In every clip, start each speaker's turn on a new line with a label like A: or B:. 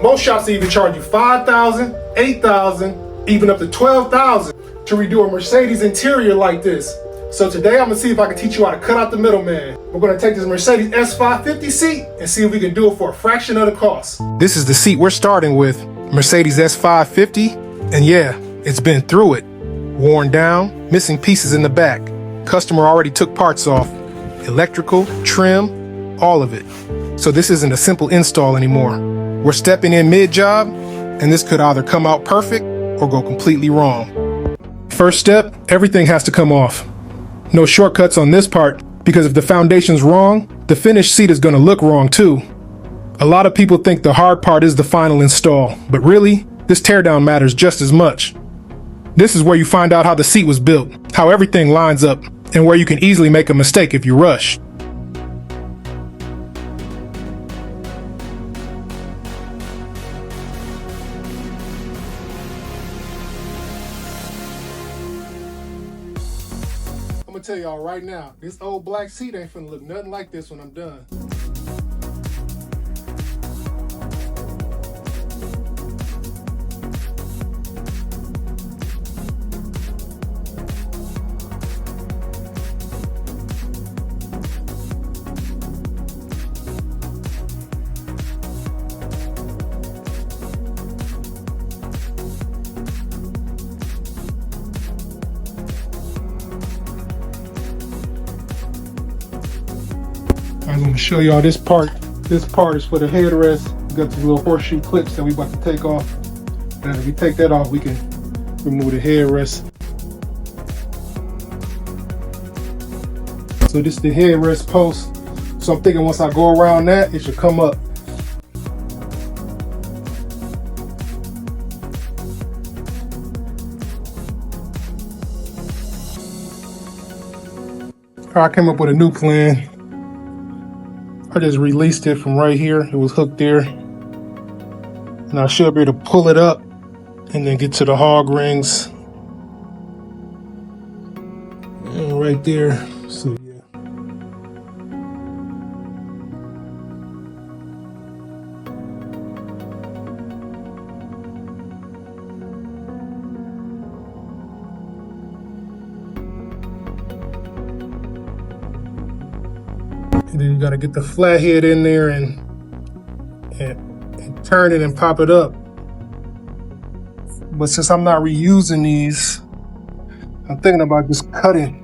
A: Most shops even charge you $5,000, $8,000, even up to $12,000 to redo a Mercedes interior like this. So today I'm gonna see if I can teach you how to cut out the middleman. We're gonna take this Mercedes S550 seat and see if we can do it for a fraction of the cost. This is the seat we're starting with, Mercedes S550, and yeah, it's been through it. Worn down, missing pieces in the back. Customer already took parts off. Electrical, trim, all of it. So this isn't a simple install anymore. We're stepping in mid-job, and this could either come out perfect or go completely wrong. First step, everything has to come off. No shortcuts on this part, because if the foundation's wrong, the finished seat is gonna look wrong too. A lot of people think the hard part is the final install, but really, this teardown matters just as much. This is where you find out how the seat was built, how everything lines up, and where you can easily make a mistake if you rush. I'm gonna tell y'all right now, this old black seat ain't finna look nothing like this when I'm done. I'm going to show y'all this part. This part is for the headrest. We got these little horseshoe clips that we about to take off. And if we take that off, we can remove the headrest. So this is the headrest post. So I'm thinking once I go around that, it should come up. I came up with a new plan. I just released it from right here. It was hooked there. And I should be able to pull it up and then get to the hog rings. And right there. So yeah. And then you gotta get the flathead in there and turn it and pop it up. But since I'm not reusing these, I'm thinking about just cutting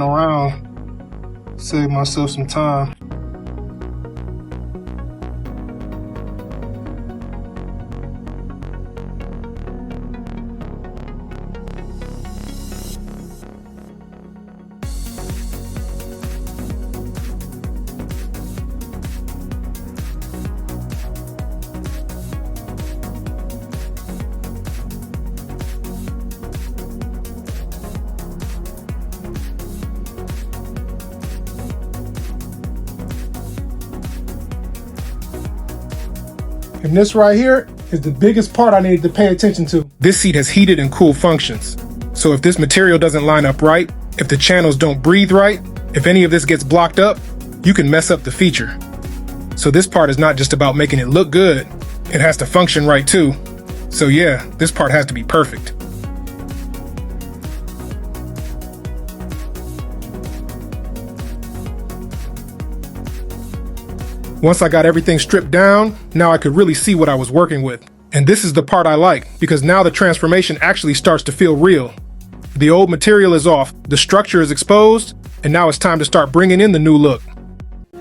A: around, save myself some time. And this right here is the biggest part I needed to pay attention to. This seat has heated and cooled functions. So if this material doesn't line up right, if the channels don't breathe right, if any of this gets blocked up, you can mess up the feature. So this part is not just about making it look good, it has to function right too. So yeah, this part has to be perfect. Once I got everything stripped down, now I could really see what I was working with. And this is the part I like, because now the transformation actually starts to feel real. The old material is off, the structure is exposed, and now it's time to start bringing in the new look.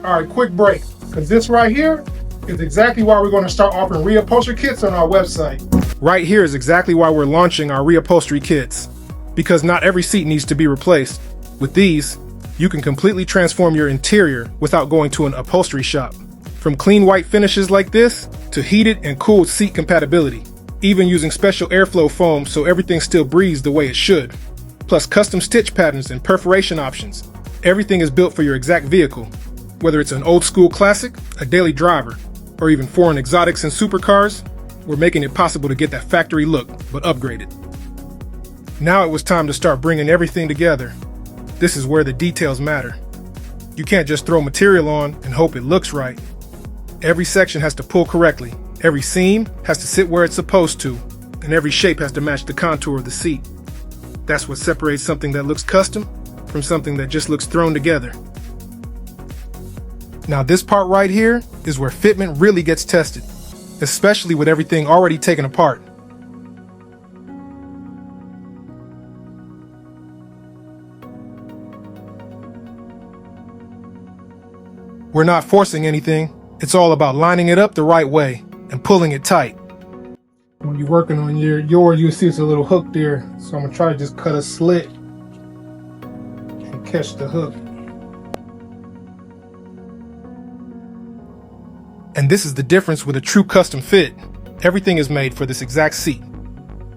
A: All right, quick break, because this right here is exactly why we're going to start offering reupholstery kits on our website. Right here is exactly why we're launching our reupholstery kits. Because not every seat needs to be replaced. With these, you can completely transform your interior without going to an upholstery shop. From clean white finishes like this, to heated and cooled seat compatibility. Even using special airflow foam so everything still breathes the way it should. Plus custom stitch patterns and perforation options. Everything is built for your exact vehicle. Whether it's an old school classic, a daily driver, or even foreign exotics and supercars, we're making it possible to get that factory look, but upgraded. Now it was time to start bringing everything together. This is where the details matter. You can't just throw material on and hope it looks right. Every section has to pull correctly, Every seam has to sit where it's supposed to, and every shape has to match the contour of the seat. That's what separates something that looks custom from something that just looks thrown together. Now this part right here is where fitment really gets tested, especially with everything already taken apart. We're not forcing anything, it's all about lining it up the right way and pulling it tight. When you're working on yours, you'll see it's a little hook there, so I'm gonna try to just cut a slit and catch the hook. And this is the difference with a true custom fit. Everything is made for this exact seat.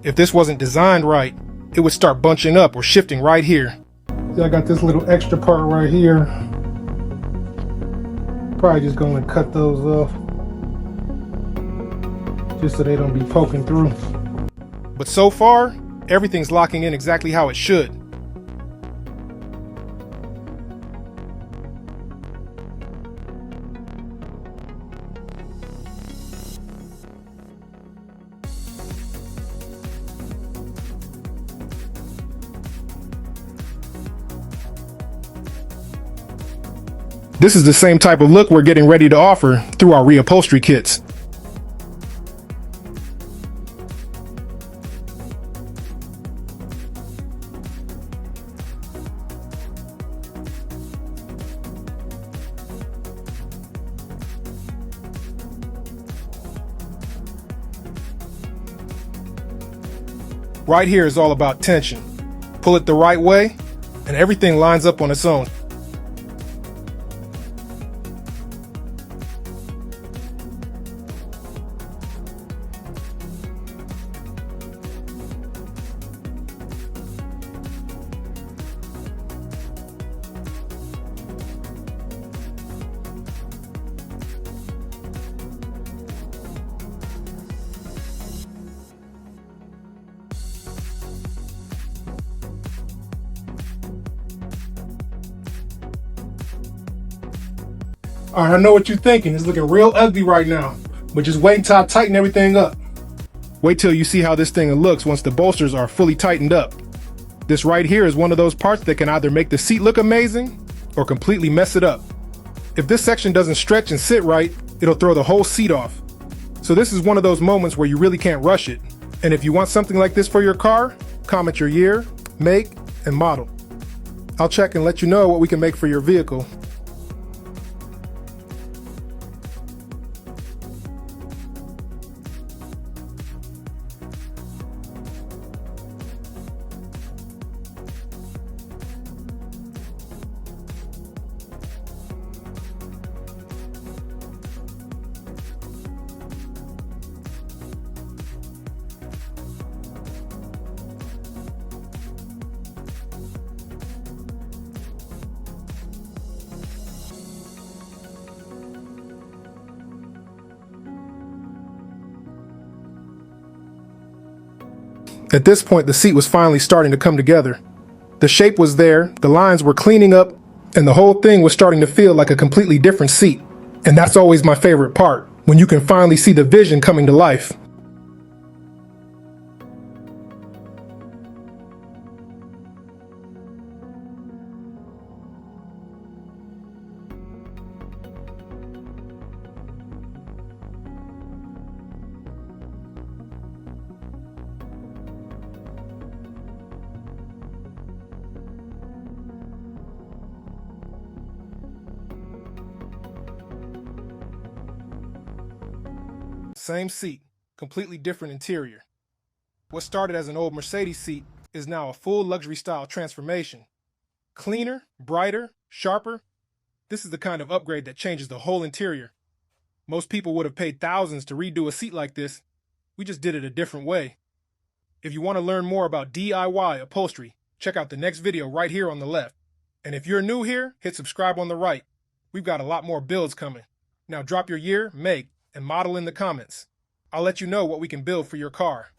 A: If this wasn't designed right, it would start bunching up or shifting right here. See, I got this little extra part right here. Probably just going to cut those off, just so they don't be poking through. But so far, everything's locking in exactly how it should. This is the same type of look we're getting ready to offer through our reupholstery kits. Right here is all about tension. Pull it the right way, and everything lines up on its own. All right, I know what you're thinking. It's looking real ugly right now, but just wait until I tighten everything up. Wait till you see how this thing looks once the bolsters are fully tightened up. This right here is one of those parts that can either make the seat look amazing or completely mess it up. If this section doesn't stretch and sit right, it'll throw the whole seat off. So this is one of those moments where you really can't rush it. And if you want something like this for your car, comment your year, make, and model. I'll check and let you know what we can make for your vehicle. At this point, the seat was finally starting to come together. The shape was there, the lines were cleaning up, and the whole thing was starting to feel like a completely different seat. And that's always my favorite part, when you can finally see the vision coming to life. Same seat, completely different interior. What started as an old Mercedes seat is now a full luxury style transformation. Cleaner, brighter, sharper. This is the kind of upgrade that changes the whole interior. Most people would have paid thousands to redo a seat like this. We just did it a different way. If you want to learn more about DIY upholstery, check out the next video right here on the left. And if you're new here, hit subscribe on the right. We've got a lot more builds coming. Now drop your year, make, and model in the comments. I'll let you know what we can build for your car.